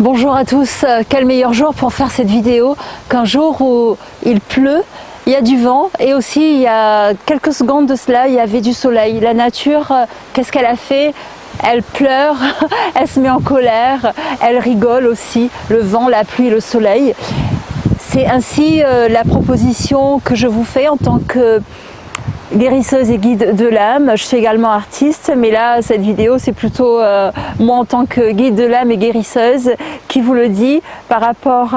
Bonjour à tous, quel meilleur jour pour faire cette vidéo qu'un jour où il pleut, il y a du vent et aussi il y a quelques secondes de cela il y avait du soleil. La nature, qu'est-ce qu'elle a fait? Elle pleure, elle se met en colère, elle rigole aussi, le vent, la pluie, le soleil. C'est ainsi la proposition que je vous fais en tant que guérisseuse et guide de l'âme. Je suis également artiste, mais là cette vidéo c'est plutôt moi en tant que guide de l'âme et guérisseuse qui vous le dit par rapport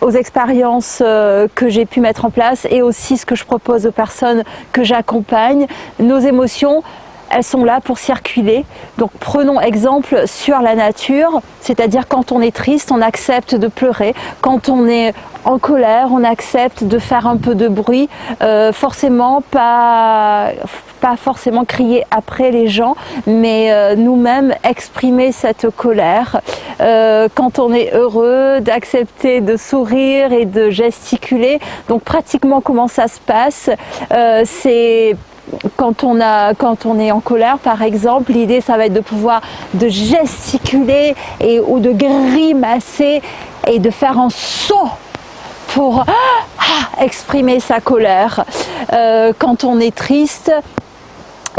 aux expériences que j'ai pu mettre en place et aussi ce que je propose aux personnes que j'accompagne. Nos émotions, elles sont là pour circuler. Donc prenons exemple sur la nature, c'est-à-dire quand on est triste, on accepte de pleurer. Quand on est en colère, on accepte de faire un peu de bruit, forcément pas forcément crier après les gens, mais nous-mêmes exprimer cette colère. Quand on est heureux, d'accepter de sourire et de gesticuler. Donc pratiquement comment ça se passe, c'est quand on est en colère par exemple, l'idée ça va être de pouvoir de gesticuler ou de grimacer et de faire un son pour exprimer sa colère. Quand on est triste,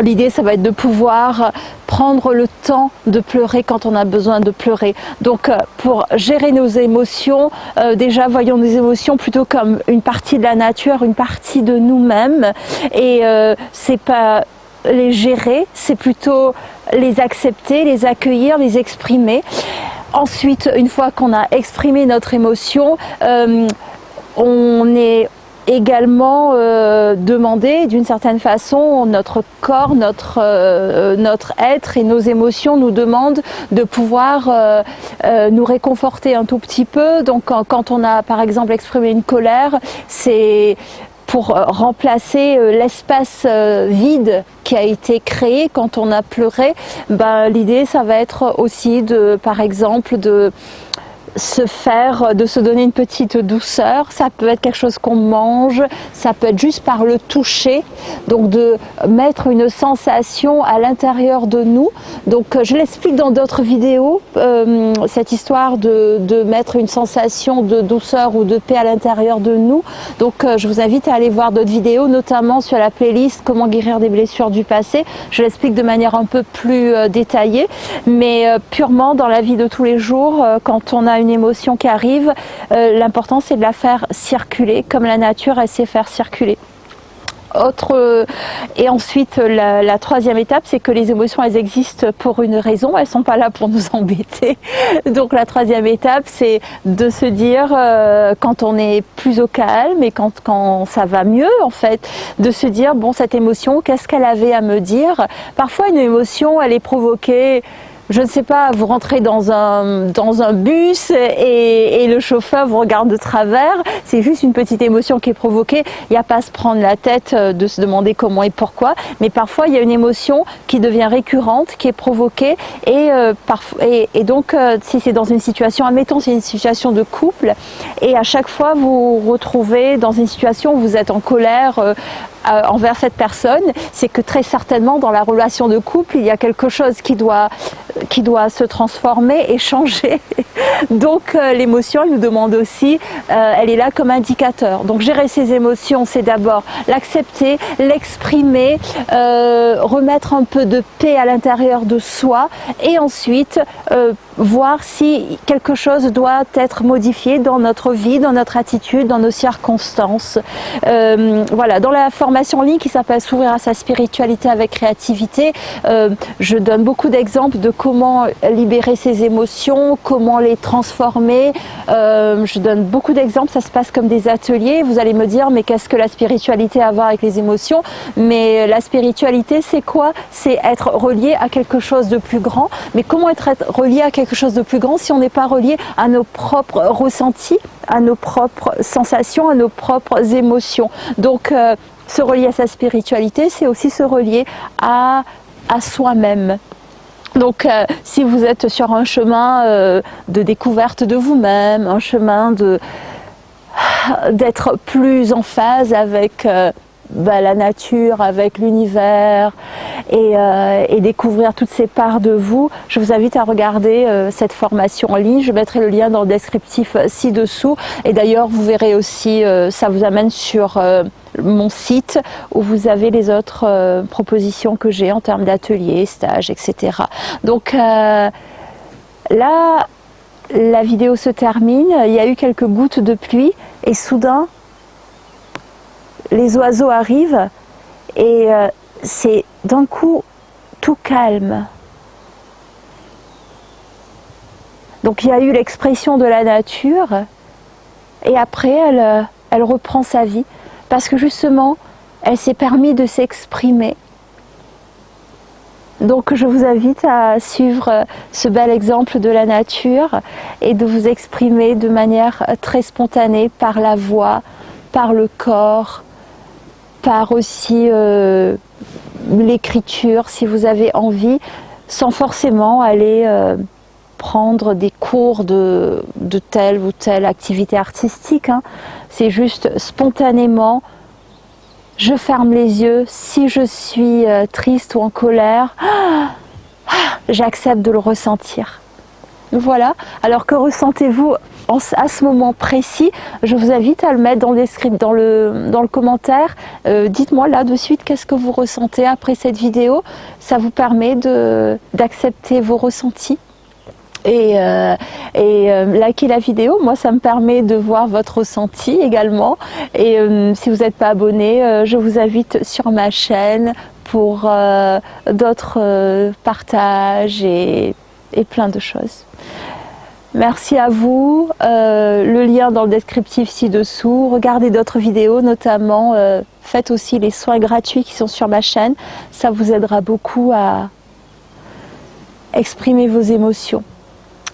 l'idée ça va être de pouvoir prendre le temps de pleurer quand on a besoin de pleurer. Donc pour gérer nos émotions, déjà voyons nos émotions plutôt comme une partie de la nature, une partie de nous-mêmes, et c'est pas les gérer, c'est plutôt les accepter, les accueillir, les exprimer. Ensuite, une fois qu'on a exprimé notre émotion, on est également demander d'une certaine façon, notre corps, notre être et nos émotions nous demandent de pouvoir nous réconforter un tout petit peu. Donc quand on a par exemple exprimé une colère, c'est pour remplacer l'espace vide qui a été créé quand on a pleuré. L'idée ça va être aussi de, par exemple, de se donner une petite douceur. Ça peut être quelque chose qu'on mange, ça peut être juste par le toucher, donc de mettre une sensation à l'intérieur de nous. Donc je l'explique dans d'autres vidéos, cette histoire de mettre une sensation de douceur ou de paix à l'intérieur de nous. Donc je vous invite à aller voir d'autres vidéos, notamment sur la playlist Comment guérir des blessures du passé. Je l'explique de manière un peu plus détaillée, mais purement dans la vie de tous les jours, quand on a une émotion qui arrive, l'important c'est de la faire circuler comme la nature elle sait faire circuler. Et ensuite la troisième étape, c'est que les émotions elles existent pour une raison, elles sont pas là pour nous embêter. Donc la troisième étape c'est de se dire quand on est plus au calme et quand ça va mieux en fait, de se dire bon, cette émotion, qu'est-ce qu'elle avait à me dire? Parfois une émotion elle est provoquée, je ne sais pas, vous rentrez dans un bus et le chauffeur vous regarde de travers, c'est juste une petite émotion qui est provoquée, il n'y a pas à se prendre la tête de se demander comment et pourquoi, mais parfois il y a une émotion qui devient récurrente, qui est provoquée et donc si c'est dans une situation, admettons c'est une situation de couple et à chaque fois vous vous retrouvez dans une situation où vous êtes en colère envers cette personne, c'est que très certainement dans la relation de couple il y a quelque chose qui doit se transformer et changer. Donc l'émotion elle nous demande aussi, elle est là comme indicateur. Donc gérer ses émotions c'est d'abord l'accepter, l'exprimer, remettre un peu de paix à l'intérieur de soi et ensuite voir si quelque chose doit être modifié dans notre vie, dans notre attitude, dans nos circonstances. Voilà, dans la formation en ligne qui s'appelle S'ouvrir à sa spiritualité avec créativité, je donne beaucoup d'exemples de comment libérer ses émotions, comment les transformer. Je donne beaucoup d'exemples, ça se passe comme des ateliers. Vous allez me dire, mais qu'est-ce que la spiritualité a à voir avec les émotions? Mais la spiritualité, c'est quoi? C'est être relié à quelque chose de plus grand. Mais comment être relié à quelque chose de plus grand si on n'est pas relié à nos propres ressentis, à nos propres sensations, à nos propres émotions? Donc, se relier à sa spiritualité, c'est aussi se relier à soi-même. Donc si vous êtes sur un chemin de découverte de vous-même, un chemin d'être plus en phase avec la nature avec l'univers et découvrir toutes ces parts de vous, je vous invite à regarder cette formation en ligne. Je mettrai le lien dans le descriptif ci-dessous. Et d'ailleurs, vous verrez aussi, ça vous amène sur mon site où vous avez les autres propositions que j'ai en termes d'ateliers, stages, etc. Donc là, la vidéo se termine. Il y a eu quelques gouttes de pluie et soudain, les oiseaux arrivent et c'est d'un coup tout calme. Donc il y a eu l'expression de la nature et après elle reprend sa vie parce que justement elle s'est permis de s'exprimer. Donc je vous invite à suivre ce bel exemple de la nature et de vous exprimer de manière très spontanée par la voix, par le corps, par aussi l'écriture si vous avez envie, sans forcément aller prendre des cours de telle ou telle activité artistique, hein. C'est juste spontanément, je ferme les yeux, si je suis triste ou en colère, j'accepte de le ressentir. Voilà, alors que ressentez-vous à ce moment précis? Je vous invite à le mettre dans le commentaire. Dites-moi là de suite qu'est-ce que vous ressentez après cette vidéo. Ça vous permet d'accepter vos ressentis. Et liker la vidéo, moi ça me permet de voir votre ressenti également. Et si vous n'êtes pas abonné, je vous invite sur ma chaîne pour d'autres partages et plein de choses. Merci à vous, le lien dans le descriptif ci-dessous. Regardez d'autres vidéos, notamment faites aussi les soins gratuits qui sont sur ma chaîne. Ça vous aidera beaucoup à exprimer vos émotions.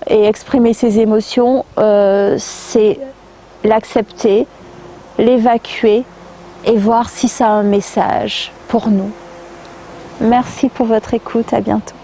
Et exprimer ces émotions, c'est l'accepter, l'évacuer et voir si ça a un message pour nous. Merci pour votre écoute, à bientôt.